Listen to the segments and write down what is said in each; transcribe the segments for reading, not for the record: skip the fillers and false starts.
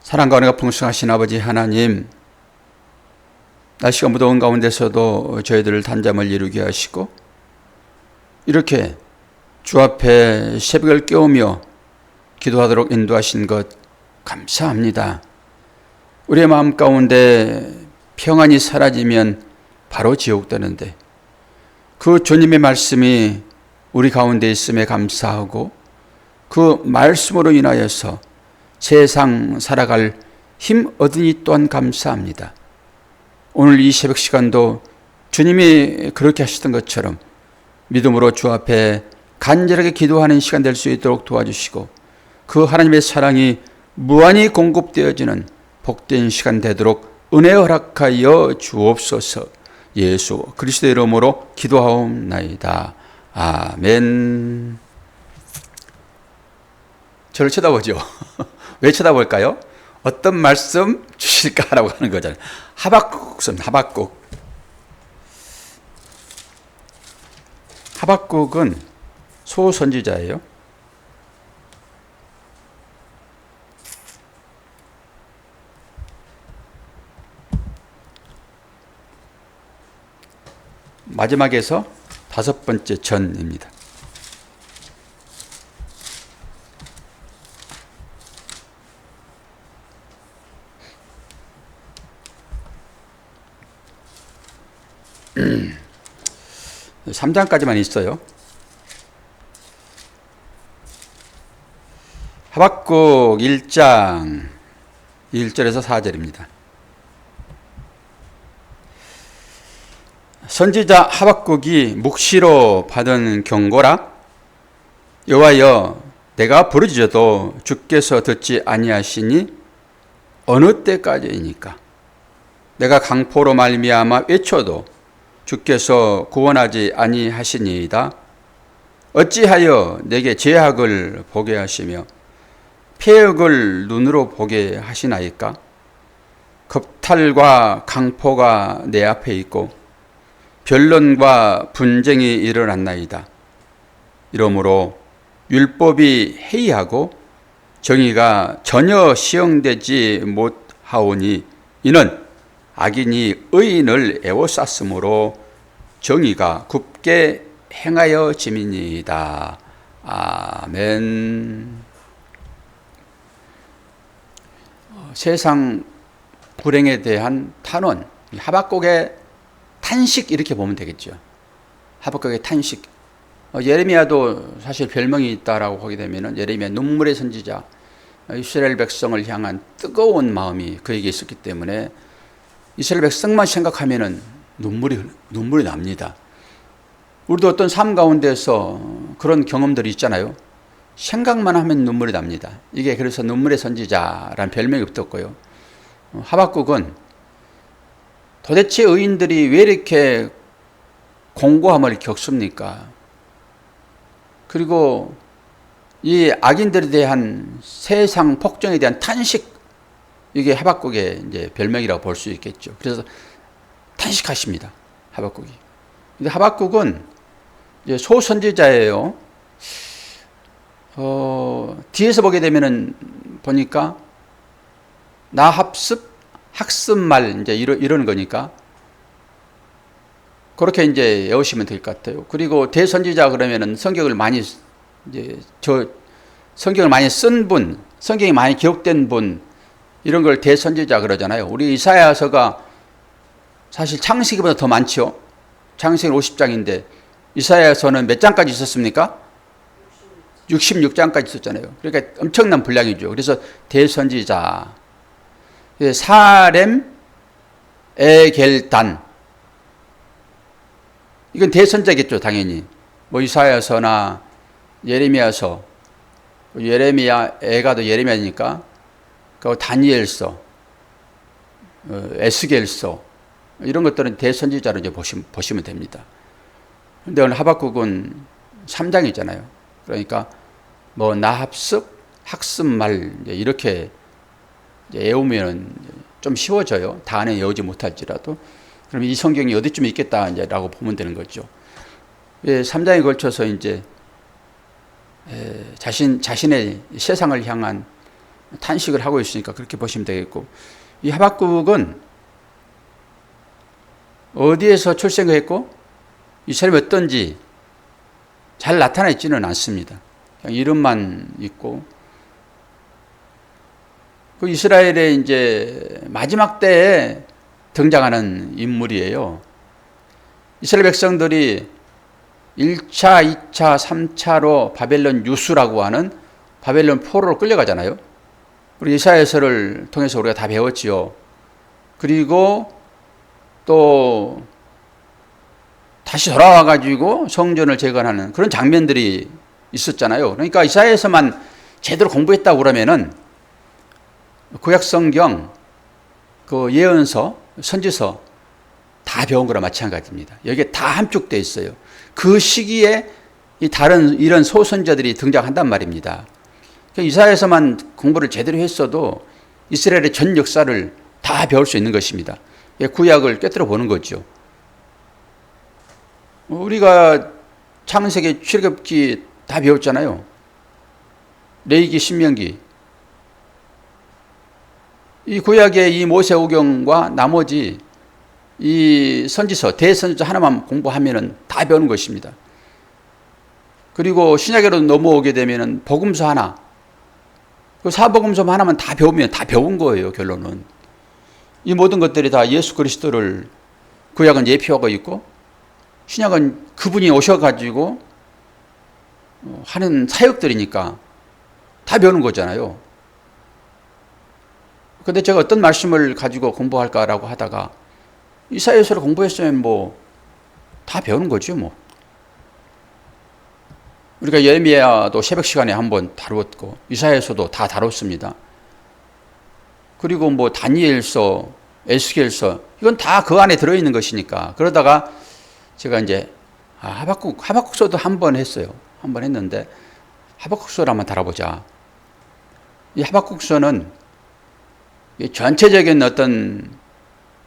사랑과 은혜가 풍성하신 아버지 하나님, 날씨가 무더운 가운데서도 저희들을 단잠을 이루게 하시고 이렇게 주 앞에 새벽을 깨우며 기도하도록 인도하신 것 감사합니다. 우리의 마음 가운데 평안이 사라지면 바로 지옥 되는데 그 주님의 말씀이 우리 가운데 있음에 감사하고 그 말씀으로 인하여서 세상 살아갈 힘 얻으니 또한 감사합니다. 오늘 이 새벽 시간도 주님이 그렇게 하시던 것처럼 믿음으로 주 앞에 간절하게 기도하는 시간 될 수 있도록 도와주시고 그 하나님의 사랑이 무한히 공급되어지는 복된 시간 되도록 은혜 허락하여 주옵소서. 예수 그리스도의 이름으로 기도하옵나이다. 아멘. 저를 쳐다보죠. 왜 쳐다볼까요? 어떤 말씀 주실까라고 하는 거잖아요. 하박국은 소선지자예요. 마지막에서 5번째 전입니다. 음. 3장까지만 있어요. 하박국 1장 1절에서 4절입니다. 선지자 하박국이 묵시로 받은 경고라. 여호와여, 내가 부르짖어도 주께서 듣지 아니하시니 어느 때까지이니까? 내가 강포로 말미암아 외쳐도 주께서 구원하지 아니하시니이다. 어찌하여 내게 죄악을 보게 하시며 폐역을 눈으로 보게 하시나이까? 겁탈과 강포가 내 앞에 있고 변론과 분쟁이 일어났나이다. 이러므로 율법이 해이하고 정의가 전혀 시행되지 못하오니 이는 악인이 의인을 애워쌌으므로 정의가 굽게 행하여 짐이니이다. 아멘. 세상 불행에 대한 탄원, 하박국의 탄식 이렇게 보면 되겠죠. 하박국의 탄식. 예레미야도 사실 별명이 있다라고 하게 되면 예레미야 눈물의 선지자, 이스라엘 백성을 향한 뜨거운 마음이 그에게 있었기 때문에 이스라엘 백성만 생각하면 눈물이 납니다. 우리도 어떤 삶 가운데서 그런 경험들이 있잖아요. 생각만 하면 눈물이 납니다. 이게 그래서 눈물의 선지자라는 별명이 붙었고요. 하박국은 도대체 의인들이 왜 이렇게 공고함을 겪습니까? 그리고 이 악인들에 대한 세상 폭정에 대한 탄식, 이게 하박국의 이제 별명이라고 볼 수 있겠죠. 그래서 탄식하십니다. 하박국이. 근데 하박국은 이제 소선지자예요. 뒤에서 보게 되면은 보니까 나합습, 학습말 이제 이런 거니까 그렇게 이제 외우시면 될 것 같아요. 그리고 대선지자 그러면은 성경을 많이 쓴 분, 성경이 많이 기록된 분, 이런 걸 대선지자 그러잖아요. 우리 이사야서가 사실 창세기보다 더 많죠. 창세기 50장인데 이사야서는 몇 장까지 있었습니까? 66장까지 있었잖아요. 그러니까 엄청난 분량이죠. 그래서 대선지자, 사렘, 에겔단, 이건 대선자겠죠, 당연히. 뭐 이사야서나 예레미야서, 애가도 예레미야니까, 그 다니엘서, 에스겔서, 이런 것들은 대선지자로 이제 보시면 됩니다. 근데 오늘 하박국은 3장이잖아요. 그러니까 뭐 나합습, 학습말 이렇게 외우면 좀 쉬워져요. 다 안에 외우지 못할지라도. 그럼 이 성경이 어디쯤에 있겠다라고 보면 되는 거죠. 3장에 걸쳐서 이제 자신의 세상을 향한 탄식을 하고 있으니까 그렇게 보시면 되겠고, 이 하박국은 어디에서 출생했고 이 사람이 어떤지 잘 나타나 있지는 않습니다. 그냥 이름만 있고, 그 이스라엘의 이제 마지막 때에 등장하는 인물이에요. 이스라엘 백성들이 1차, 2차, 3차로 바벨론 유수라고 하는 바벨론 포로로 끌려가잖아요. 우리 이사야서를 통해서 우리가 다 배웠지요. 그리고 또 다시 돌아와가지고 성전을 재건하는 그런 장면들이 있었잖아요. 그러니까 이사야서만 제대로 공부했다고 그러면은 구약 성경, 그 예언서, 선지서 다 배운 거랑 마찬가지입니다. 여기에 다 함축되어 있어요. 그 시기에 이 다른 이런 소선자들이 등장한단 말입니다. 이사야서만 공부를 제대로 했어도 이스라엘의 전 역사를 다 배울 수 있는 것입니다. 구약을 꿰뚫어 보는 거죠. 우리가 창세기, 출애굽기 다 배웠잖아요. 레위기, 신명기. 이 구약의 이 모세오경과 나머지 이 선지서, 대선지서 하나만 공부하면은 다 배우는 것입니다. 그리고 신약으로 넘어오게 되면은 복음서 하나, 그 사복음서 하나만 다 배우면 다 배운 거예요, 결론은. 이 모든 것들이 다 예수 그리스도를 구약은 예표하고 있고, 신약은 그분이 오셔가지고 하는 사역들이니까 다 배우는 거잖아요. 근데 제가 어떤 말씀을 가지고 공부할까라고 하다가 이사야서를 공부했으면 뭐 다 배우는 거죠, 뭐. 우리가 예레미야도 새벽 시간에 한번 다루었고 이사야서도 다 다뤘습니다. 그리고 뭐 다니엘서, 에스겔서 이건 다 그 안에 들어있는 것이니까. 그러다가 제가 이제 하박국서도 한 번 했어요. 한 번 했는데 하박국서를 한번 다뤄보자. 이 하박국서는 전체적인 어떤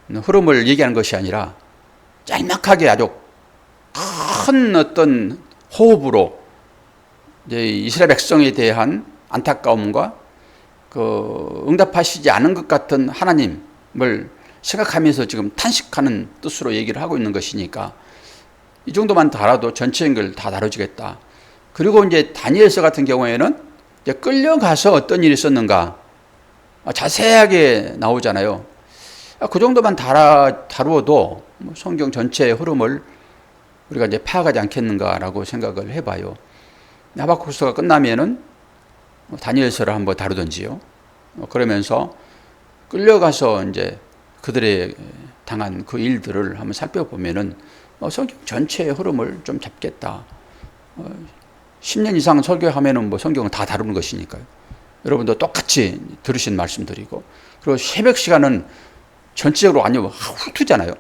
흐름을 얘기하는 것이 아니라 짤막하게 아주 큰 어떤 호흡으로 이제 이스라엘 백성에 대한 안타까움과 그 응답하시지 않은 것 같은 하나님을 생각하면서 지금 탄식하는 뜻으로 얘기를 하고 있는 것이니까 이 정도만 달아도 전체인 걸 다 다뤄주겠다. 그리고 이제 다니엘서 같은 경우에는 이제 끌려가서 어떤 일이 있었는가 자세하게 나오잖아요. 그 정도만 다루어도 성경 전체의 흐름을 우리가 이제 파악하지 않겠는가라고 생각을 해봐요. 하박국서가 끝나면은 다니엘서를 한번 다루든지요. 그러면서 끌려가서 이제 그들의 당한 그 일들을 한번 살펴보면은 성경 전체의 흐름을 좀 잡겠다. 10년 이상 설교하면은 뭐 성경은 다 다루는 것이니까요. 여러분도 똑같이 들으신 말씀드리고, 그리고 새벽 시간은 전체적으로 아니면 훑트잖아요.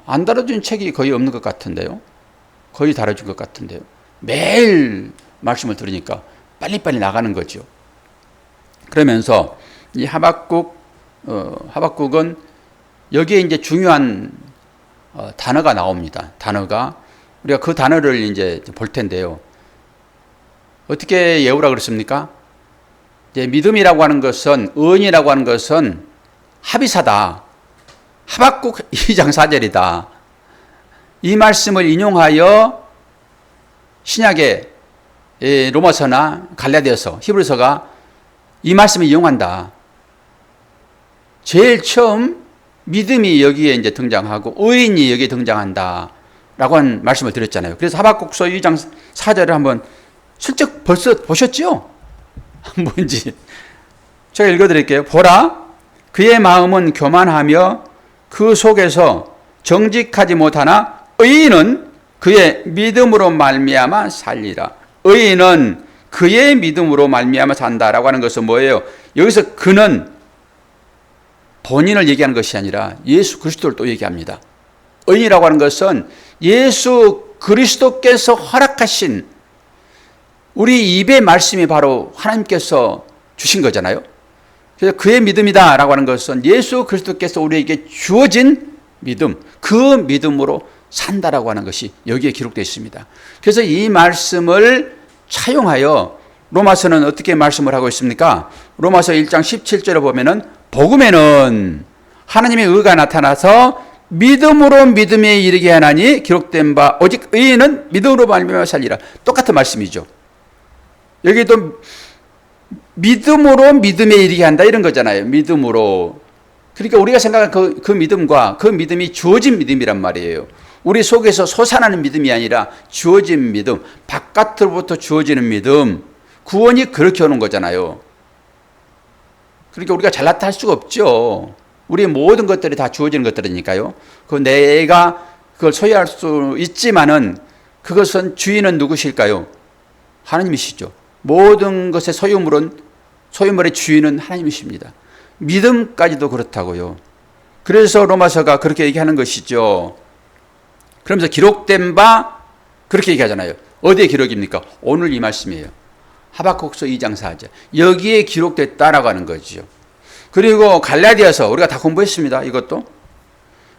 안 다뤄진 책이 거의 없는 것 같은데요. 거의 다뤄진 것 같은데요. 매일 말씀을 들으니까 빨리빨리 나가는 거죠. 그러면서 이 하박국은 여기에 이제 중요한 단어가 나옵니다. 단어가 우리가 그 단어를 이제 볼 텐데요. 어떻게 예우라 그랬습니까? 이제 믿음이라고 하는 것은, 의인이라고 하는 것은 합의사다. 하박국 2장 4절이다. 이 말씀을 인용하여 신약의 로마서나 갈라디아서, 히브리서가 이 말씀을 이용한다. 제일 처음 믿음이 여기에 이제 등장하고 의인이 여기에 등장한다. 라고 한 말씀을 드렸잖아요. 그래서 하박국서 2장 4절을 한번 슬쩍 벌써 보셨죠? 뭔지. 제가 읽어드릴게요. 보라, 그의 마음은 교만하며 그 속에서 정직하지 못하나 의인은 그의 믿음으로 말미암아 살리라. 의인은 그의 믿음으로 말미암아 산다라고 하는 것은 뭐예요? 여기서 그는 본인을 얘기하는 것이 아니라 예수 그리스도를 또 얘기합니다. 의인이라고 하는 것은 예수 그리스도께서 허락하신 우리 입의 말씀이 바로 하나님께서 주신 거잖아요. 그래서 그의 믿음이다라고 하는 것은 예수 그리스도께서 우리에게 주어진 믿음, 그 믿음으로 산다라고 하는 것이 여기에 기록되어 있습니다. 그래서 이 말씀을 차용하여 로마서는 어떻게 말씀을 하고 있습니까? 로마서 1장 17절에 보면은 복음에는 하나님의 의가 나타나서 믿음으로 믿음에 이르게 하나니 기록된 바 오직 의인은 믿음으로 말미암아 살리라. 똑같은 말씀이죠. 여기도 믿음으로 믿음에 이르게 한다 이런 거잖아요. 믿음으로. 그러니까 우리가 생각하는 그 믿음과 그 믿음이 주어진 믿음이란 말이에요. 우리 속에서 솟아나는 믿음이 아니라 주어진 믿음, 바깥으로부터 주어지는 믿음, 구원이 그렇게 오는 거잖아요. 그러니까 우리가 잘났다 할 수가 없죠. 우리의 모든 것들이 다 주어지는 것들이니까요. 그 내가 그걸 소유할 수 있지만은 그것은 주인은 누구실까요? 하나님이시죠. 모든 것의 소유물의 주인은 하나님이십니다. 믿음까지도 그렇다고요. 그래서 로마서가 그렇게 얘기하는 것이죠. 그러면서 기록된 바 그렇게 얘기하잖아요. 어디에 기록입니까? 오늘 이 말씀이에요. 하박국서 2장 4절. 여기에 기록됐다라고 하는 거죠. 그리고 갈라디아서 우리가 다 공부했습니다. 이것도.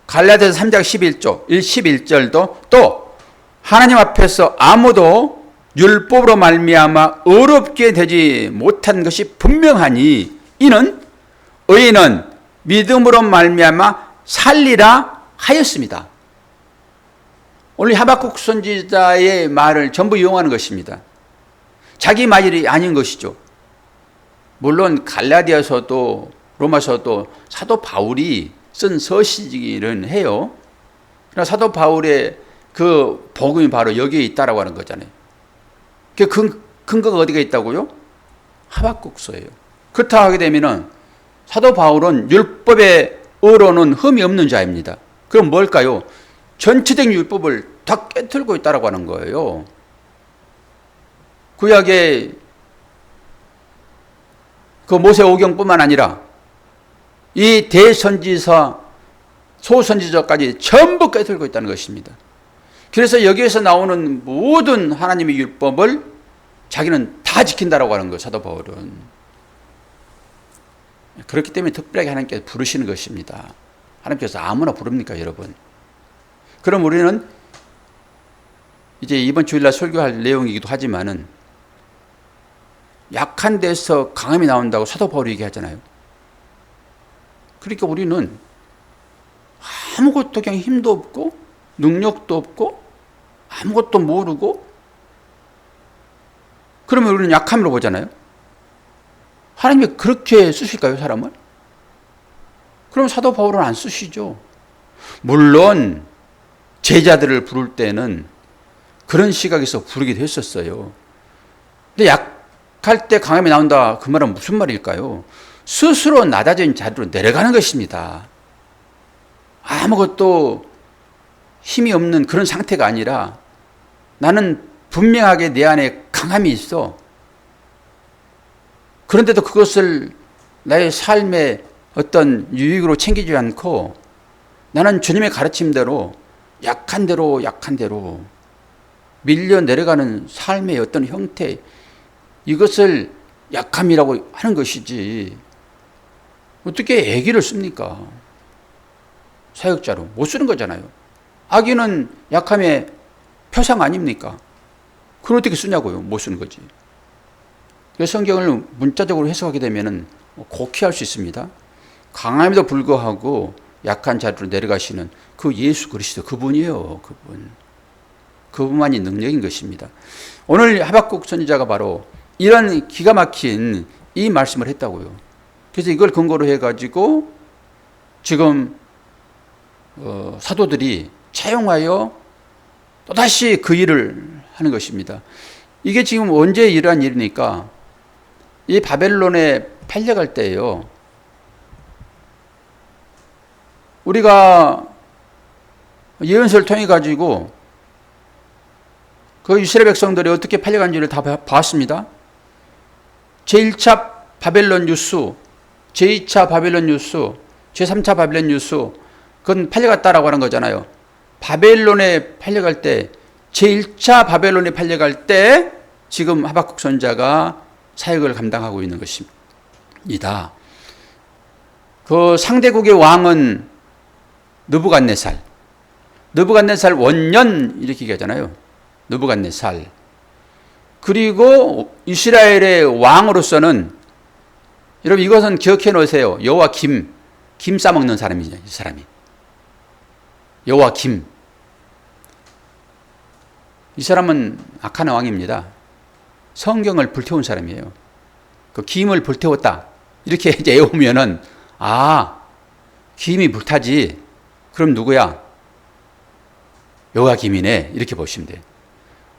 갈라디아서 3장 11절도 또 하나님 앞에서 아무도 율법으로 말미암아 의롭게 되지 못한 것이 분명하니 이는 의인은 믿음으로 말미암아 살리라 하였습니다. 오늘 하박국 선지자의 말을 전부 이용하는 것입니다. 자기 말이 아닌 것이죠. 물론 갈라디아서도 로마서도 사도 바울이 쓴 서시기는 해요. 그러나 사도 바울의 그 복음이 바로 여기에 있다라고 하는 거잖아요. 그 근거가 어디가 있다고요? 하박국서예요. 그렇다 하게 되면은 사도 바울은 율법의 의로는 흠이 없는 자입니다. 그럼 뭘까요? 전체적인 율법을 다 깨뜨리고 있다라고 하는 거예요. 구약의 그 모세오경뿐만 아니라 이 대선지서, 소선지서까지 전부 깨뜨리고 있다는 것입니다. 그래서 여기에서 나오는 모든 하나님의 율법을 자기는 다 지킨다라고 하는 거예요. 사도 바울은. 그렇기 때문에 특별하게 하나님께서 부르시는 것입니다. 하나님께서 아무나 부릅니까, 여러분? 그럼 우리는 이제 이번 주일날 설교할 내용이기도 하지만은 약한 데서 강함이 나온다고 사도 바울이 얘기하잖아요. 그러니까 우리는 아무것도 그냥 힘도 없고 능력도 없고 아무것도 모르고 그러면 우리는 약함으로 보잖아요. 하나님이 그렇게 쓰실까요, 사람을? 그럼 사도 바울은 안 쓰시죠. 물론 제자들을 부를 때는 그런 시각에서 부르기도 했었어요. 근데 약할 때 강함이 나온다, 그 말은 무슨 말일까요? 스스로 낮아진 자리로 내려가는 것입니다. 아무것도 힘이 없는 그런 상태가 아니라 나는 분명하게 내 안에 강함이 있어. 그런데도 그것을 나의 삶의 어떤 유익으로 챙기지 않고 나는 주님의 가르침대로 약한 대로 밀려 내려가는 삶의 어떤 형태, 이것을 약함이라고 하는 것이지 어떻게 애기를 씁니까? 사역자로 못 쓰는 거잖아요. 아기는 약함의 표상 아닙니까? 그걸 어떻게 쓰냐고요? 못 쓰는 거지. 그래서 성경을 문자적으로 해석하게 되면 곡해할 수 있습니다. 강함에도 불구하고 약한 자리로 내려가시는 그 예수 그리스도, 그분이에요. 그분만이 능력인 것입니다. 오늘 하박국 선지자가 바로 이런 기가 막힌 이 말씀을 했다고요. 그래서 이걸 근거로 해가지고 지금 사도들이 차용하여 또다시 그 일을 하는 것입니다. 이게 지금 언제 일어난 일이니까 이 바벨론에 팔려갈 때예요. 우리가 예언서를 통해 가지고 그 이스라엘 백성들이 어떻게 팔려간지를 다 봤습니다. 제1차 바벨론 유수, 제2차 바벨론 유수, 제3차 바벨론 유수, 그건 팔려갔다라고 하는 거잖아요. 바벨론에 팔려갈 때, 제1차 바벨론에 팔려갈 때 지금 하박국 선지자가 사역을 감당하고 있는 것입니다. 그 상대국의 왕은 느부갓네살 원년 이렇게 얘기하잖아요. 느부갓네살. 그리고 이스라엘의 왕으로서는, 여러분 이것은 기억해 놓으세요. 여호와김, 김 싸먹는 사람이죠. 이 사람이 여호와김. 이 사람은 악한 왕입니다. 성경을 불태운 사람이에요. 그 김을 불태웠다 이렇게 이제 외우면은, 아, 김이 불타지, 그럼 누구야? 여호와김이네, 이렇게 보시면 돼요.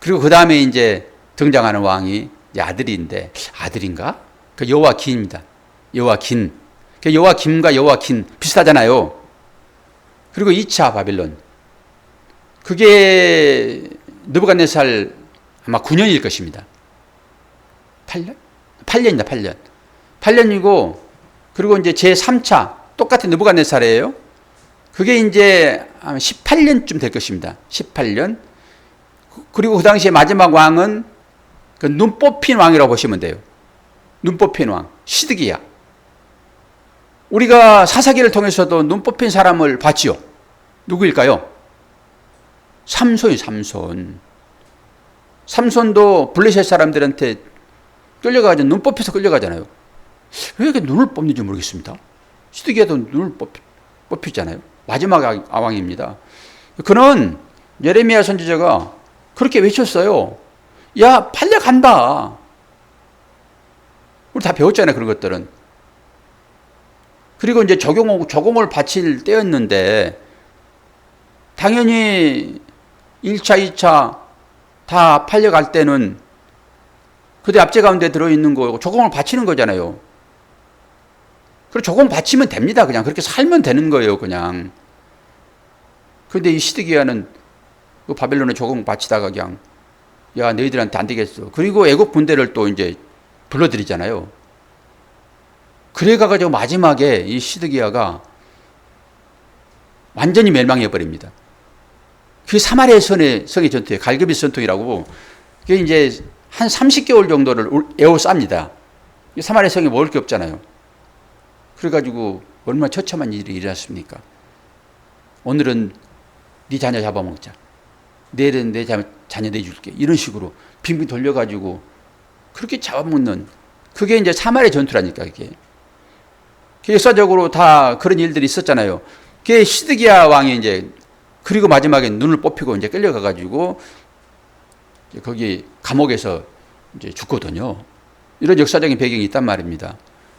그리고 그 다음에 이제 등장하는 왕이 이제 아들인데, 아들인가? 그 여호와긴입니다. 여호와긴. 그 여호와김과 여호와긴 비슷하잖아요. 그리고 2차 바빌론, 그게 느부갓네살 아마 9년일 것입니다. 8년? 8년이다, 8년. 8년이고, 그리고 이제 제 3차, 똑같은 느부갓네살이에요. 그게 이제 18년쯤 될 것입니다. 18년. 그리고 그 당시에 마지막 왕은 그 눈 뽑힌 왕이라고 보시면 돼요. 눈 뽑힌 왕, 시드기야. 우리가 사사기를 통해서도 눈 뽑힌 사람을 봤지요. 누구일까요? 삼손이, 삼손. 삼손도 블레셋 사람들한테 끌려가가지고 눈 뽑혀서 끌려가잖아요. 왜 이렇게 눈을 뽑는지 모르겠습니다. 시드기야도 눈을 뽑히잖아요. 마지막 왕입니다. 그는 예레미야 선지자가 그렇게 외쳤어요. 야, 팔려간다. 우리 다 배웠잖아요, 그런 것들은. 그리고 이제 조공을 바칠 때였는데, 당연히 1차, 2차 다 팔려갈 때는 그대 앞제 가운데 들어있는 거고 조공을 바치는 거잖아요. 그리고 조공 바치면 됩니다. 그냥 그렇게 살면 되는 거예요, 그냥. 그런데 이 시드기야는 그 바벨론에 조공 바치다가 그냥, 야, 너희들한테 안 되겠어. 그리고 애국 군대를 또 이제 불러들이잖아요. 그래가지고 마지막에 이 시드기야가 완전히 멸망해 버립니다. 그 사마리아 성의 전투에 갈급이 전투이라고, 그게 이제 한 30개월 정도를 에워쌉니다. 사마리아 성에 먹을 게 없잖아요. 그래가지고 얼마나 처참한 일이 일어났습니까? 오늘은 네 자녀 잡아먹자. 내일은 내 자녀 내줄게. 이런 식으로 빙빙 돌려가지고 그렇게 잡아먹는, 그게 이제 사마리아 전투라니까, 이게. 역사적으로 다 그런 일들이 있었잖아요. 그게 시드기야 왕이 이제, 그리고 마지막에 눈을 뽑히고 이제 끌려가가지고 거기 감옥에서 이제 죽거든요. 이런 역사적인 배경이 있단 말입니다.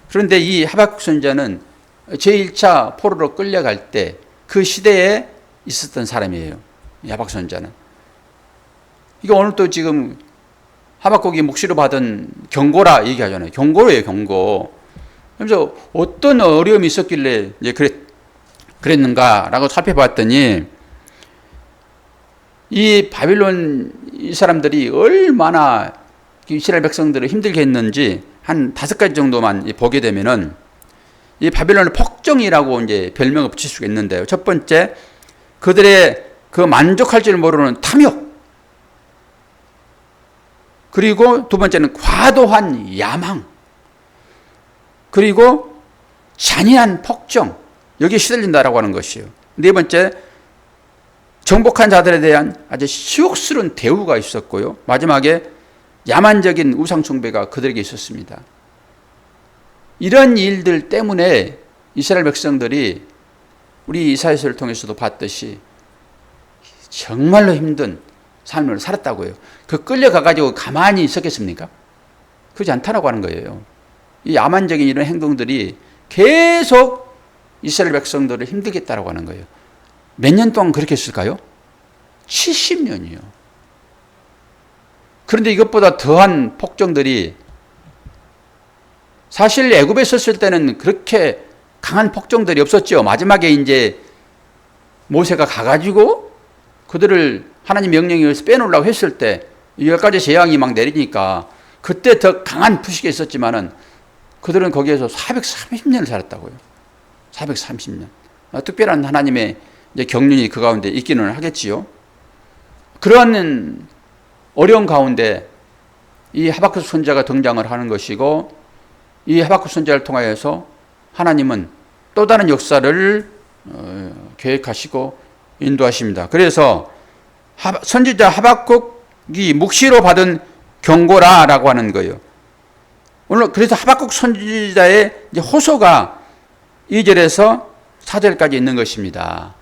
그런데 이 하박국 선지자는 제1차 포로로 끌려갈 때 그 시대에 있었던 사람이에요. 이 하박국 선지자는. 이거 오늘 또 지금 하박국이 묵시로 받은 경고라 얘기하잖아요. 경고예요, 경고. 그래서 어떤 어려움이 있었길래 이제 그랬는가라고 살펴봤더니, 이 바빌론 이 사람들이 얼마나 이스라엘 백성들을 힘들게 했는지 한 5가지 정도만 보게 되면은, 이 바빌론의 폭정이라고 이제 별명을 붙일 수가 있는데요. 첫 번째, 그들의 그 만족할 줄 모르는 탐욕. 그리고 두 번째는 과도한 야망. 그리고 잔인한 폭정. 여기에 시들린다라고 하는 것이에요. 네 번째, 정복한 자들에 대한 아주 시옥스러운 대우가 있었고요. 마지막에 야만적인 우상숭배가 그들에게 있었습니다. 이런 일들 때문에 이스라엘 백성들이 우리 이사야서를 통해서도 봤듯이 정말로 힘든 삶을 살았다고요. 그 끌려가가지고 가만히 있었겠습니까? 그렇지 않다라고 하는 거예요. 이 야만적인 이런 행동들이 계속 이스라엘 백성들을 힘들게 했다라고 하는 거예요. 몇 년 동안 그렇게 했을까요? 70년이요. 그런데 이것보다 더한 폭정들이, 사실 애굽에 있었을 때는 그렇게 강한 폭정들이 없었죠. 마지막에 이제 모세가 가가지고 그들을 하나님 명령에 의해서 빼놓으려고 했을 때 10가지 재앙이 막 내리니까 그때 더 강한 부식이 있었지만은 그들은 거기에서 430년을 살았다고요. 430년. 특별한 하나님의 이제 경륜이 그 가운데 있기는 하겠지요. 그러한 어려운 가운데 이 하박국 선지자가 등장을 하는 것이고, 이 하박국 선지자를 통하여서 하나님은 또 다른 역사를 계획하시고 인도하십니다. 그래서 선지자 하박국이 묵시로 받은 경고라라고 하는 거예요. 오늘 그래서 하박국 선지자의 이제 호소가 2절에서 4절까지 있는 것입니다.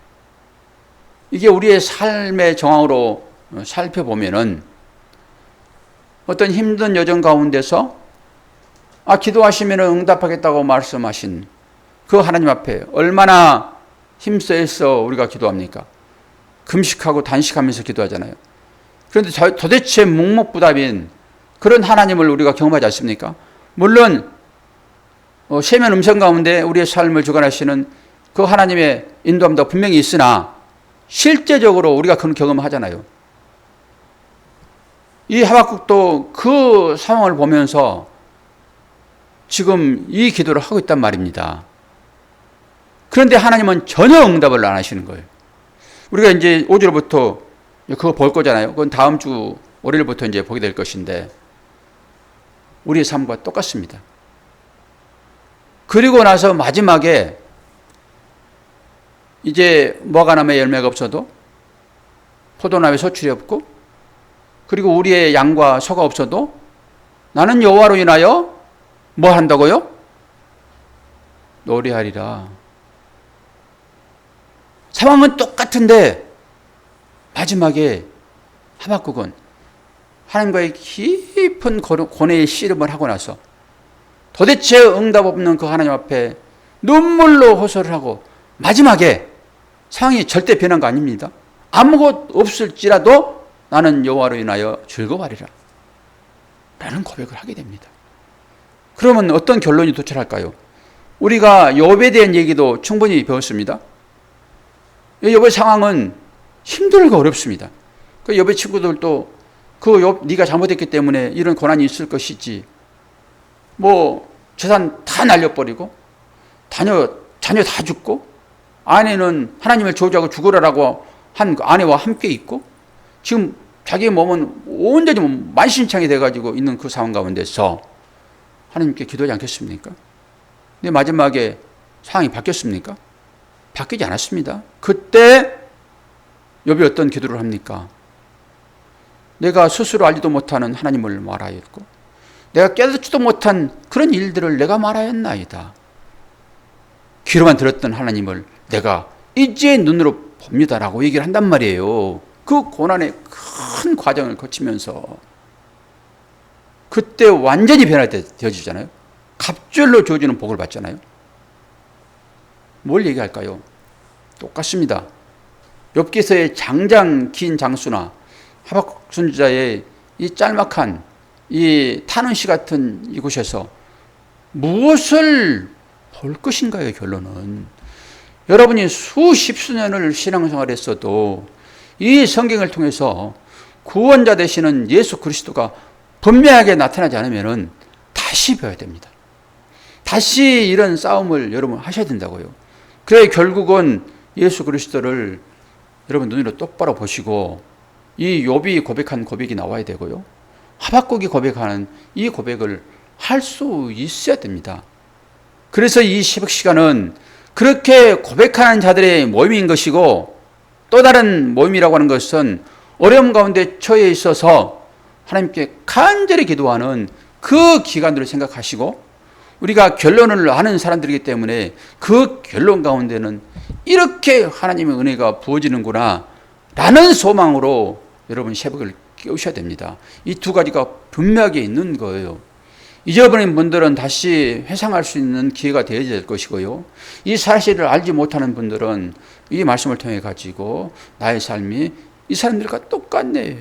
이게 우리의 삶의 정황으로 살펴보면은 어떤 힘든 여정 가운데서 기도하시면 응답하겠다고 말씀하신 그 하나님 앞에 얼마나 힘써서 우리가 기도합니까? 금식하고 단식하면서 기도하잖아요. 그런데 도대체 묵묵부답인 그런 하나님을 우리가 경험하지 않습니까? 물론 세면 음성 가운데 우리의 삶을 주관하시는 그 하나님의 인도함도 분명히 있으나 실제적으로 우리가 그런 경험을 하잖아요. 이 하박국도 그 상황을 보면서 지금 이 기도를 하고 있단 말입니다. 그런데 하나님은 전혀 응답을 안 하시는 거예요. 우리가 이제 5절부터 그거 볼 거잖아요. 그건 다음 주 월요일부터 이제 보게 될 것인데 우리의 삶과 똑같습니다. 그리고 나서 마지막에 이제 무화과나무에 열매가 없어도 포도나무에 소출이 없고 그리고 우리의 양과 소가 없어도 나는 여호와로 인하여 뭐 한다고요? 노래하리라. 상황은 똑같은데 마지막에 하박국은 하나님과의 깊은 고뇌의 씨름을 하고 나서 도대체 응답 없는 그 하나님 앞에 눈물로 호소를 하고 마지막에 상황이 절대 변한 거 아닙니다. 아무것 없을지라도 나는 여호와로 인하여 즐거워하리라 라는 고백을 하게 됩니다. 그러면 어떤 결론이 도출할까요? 우리가 욥에 대한 얘기도 충분히 배웠습니다. 욥의 상황은 힘들고 어렵습니다. 그 욥의 친구들도 그 욥 네가 잘못했기 때문에 이런 고난이 있을 것이지. 뭐 재산 다 날려버리고 자녀 다 죽고 아내는 하나님을 저주하고 죽으라라고 한 아내와 함께 있고 지금 자기 몸은 온전히 만신창이 돼가지고 있는 그 상황 가운데서 하나님께 기도하지 않겠습니까? 근데 마지막에 상황이 바뀌었습니까? 바뀌지 않았습니다. 그때 욥이 어떤 기도를 합니까? 내가 스스로 알지도 못하는 하나님을 말하였고 내가 깨닫지도 못한 그런 일들을 내가 말하였나이다. 귀로만 들었던 하나님을 내가 이제 눈으로 봅니다라고 얘기를 한단 말이에요. 그 고난의 큰 과정을 거치면서 그때 완전히 변화되어지잖아요. 갑절로 주어지는 복을 받잖아요. 뭘 얘기할까요? 똑같습니다. 욥기서의 장장 긴 장수나 하박국 선지자의 이 짤막한 이 타는 시 같은 이곳에서 무엇을 볼 것인가요? 결론은 여러분이 수십 수년을 신앙생활을 했어도 이 성경을 통해서 구원자 되시는 예수 그리스도가 분명하게 나타나지 않으면 다시 배워야 됩니다. 다시 이런 싸움을 여러분 하셔야 된다고요. 그래 결국은 예수 그리스도를 여러분 눈으로 똑바로 보시고 이 욥이 고백한 고백이 나와야 되고요. 하박국이 고백하는 이 고백을 할 수 있어야 됩니다. 그래서 이 새벽 시간은 그렇게 고백하는 자들의 모임인 것이고 또 다른 모임이라고 하는 것은 어려움 가운데 처해 있어서 하나님께 간절히 기도하는 그 기간들을 생각하시고 우리가 결론을 아는 사람들이기 때문에 그 결론 가운데는 이렇게 하나님의 은혜가 부어지는구나 라는 소망으로 여러분 새벽을 깨우셔야 됩니다. 이 두 가지가 분명하게 있는 거예요. 잊어버린 분들은 다시 회상할 수 있는 기회가 되어야 될 것이고요. 이 사실을 알지 못하는 분들은 이 말씀을 통해 가지고 나의 삶이 이 사람들과 똑같네.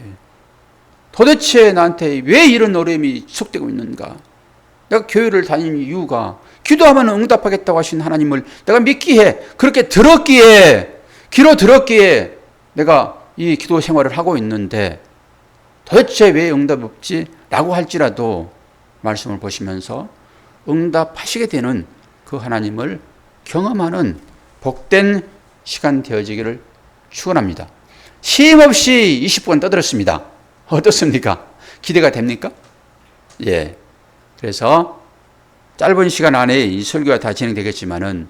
도대체 나한테 왜 이런 어려움이 지속되고 있는가? 내가 교회를 다니는 이유가 기도하면 응답하겠다고 하신 하나님을 내가 믿기에 그렇게 들었기에 귀로 들었기에 내가 이 기도 생활을 하고 있는데 도대체 왜 응답 없지? 라고 할지라도 말씀을 보시면서 응답하시게 되는 그 하나님을 경험하는 복된 시간 되어지기를 축원합니다. 쉼없이 20분 떠들었습니다. 어떻습니까? 기대가 됩니까? 예. 그래서 짧은 시간 안에 이 설교가 다 진행되겠지만은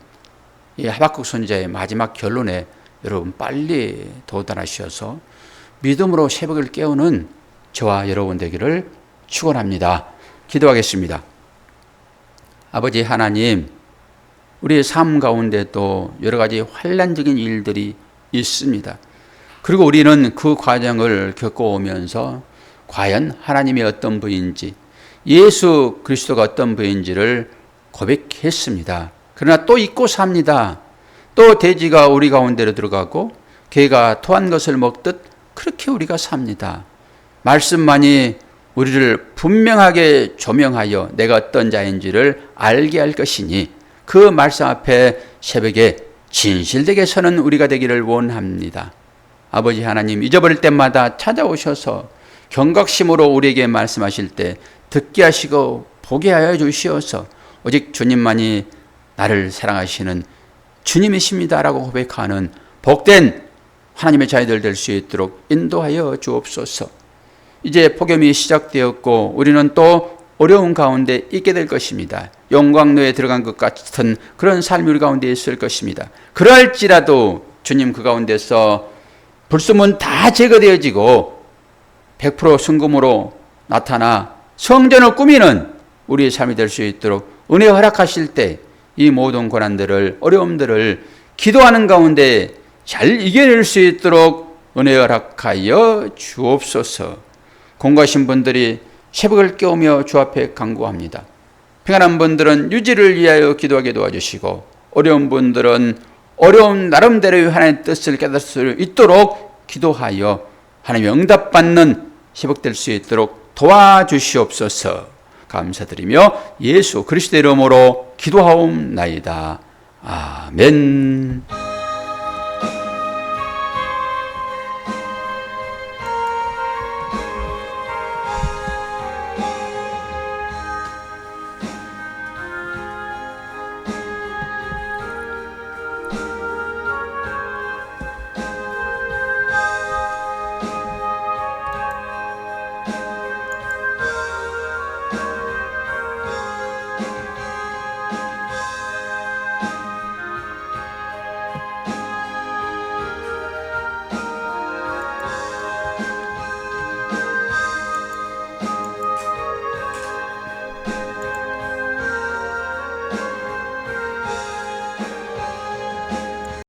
이 하박국 선지자의 마지막 결론에 여러분 빨리 도달하셔서 믿음으로 새벽을 깨우는 저와 여러분 되기를 축원합니다. 기도하겠습니다. 아버지 하나님, 우리의 삶 가운데도 여러 가지 환난적인 일들이 있습니다. 그리고 우리는 그 과정을 겪어오면서 과연 하나님이 어떤 분인지, 예수 그리스도가 어떤 분인지를 고백했습니다. 그러나 또 잊고 삽니다. 또 돼지가 우리 가운데로 들어가고 개가 토한 것을 먹듯 그렇게 우리가 삽니다. 말씀만이 우리를 분명하게 조명하여 내가 어떤 자인지를 알게 할 것이니 그 말씀 앞에 새벽에 진실되게 서는 우리가 되기를 원합니다. 아버지 하나님, 잊어버릴 때마다 찾아오셔서 경각심으로 우리에게 말씀하실 때 듣게 하시고 보게 하여 주시어서 오직 주님만이 나를 사랑하시는 주님이십니다라고 고백하는 복된 하나님의 자녀들 될 수 있도록 인도하여 주옵소서. 이제 폭염이 시작되었고 우리는 또 어려운 가운데 있게 될 것입니다. 용광로에 들어간 것 같은 그런 삶이 우리 가운데 있을 것입니다. 그럴지라도 주님 그 가운데서 불순물 다 제거되어지고 100% 순금으로 나타나 성전을 꾸미는 우리의 삶이 될 수 있도록 은혜 허락하실 때 이 모든 고난들을, 어려움들을 기도하는 가운데 잘 이겨낼 수 있도록 은혜 허락하여 주옵소서. 공부하신 분들이 새벽을 깨우며 주 앞에 간구합니다. 평안한 분들은 유지를 위하여 기도하게 도와주시고, 어려운 분들은 어려운 나름대로의 하나님의 뜻을 깨달을 수 있도록 기도하여 하나님의 응답받는 새벽 될 수 있도록 도와주시옵소서. 감사드리며 예수 그리스도의 이름으로 기도하옵나이다. 아멘.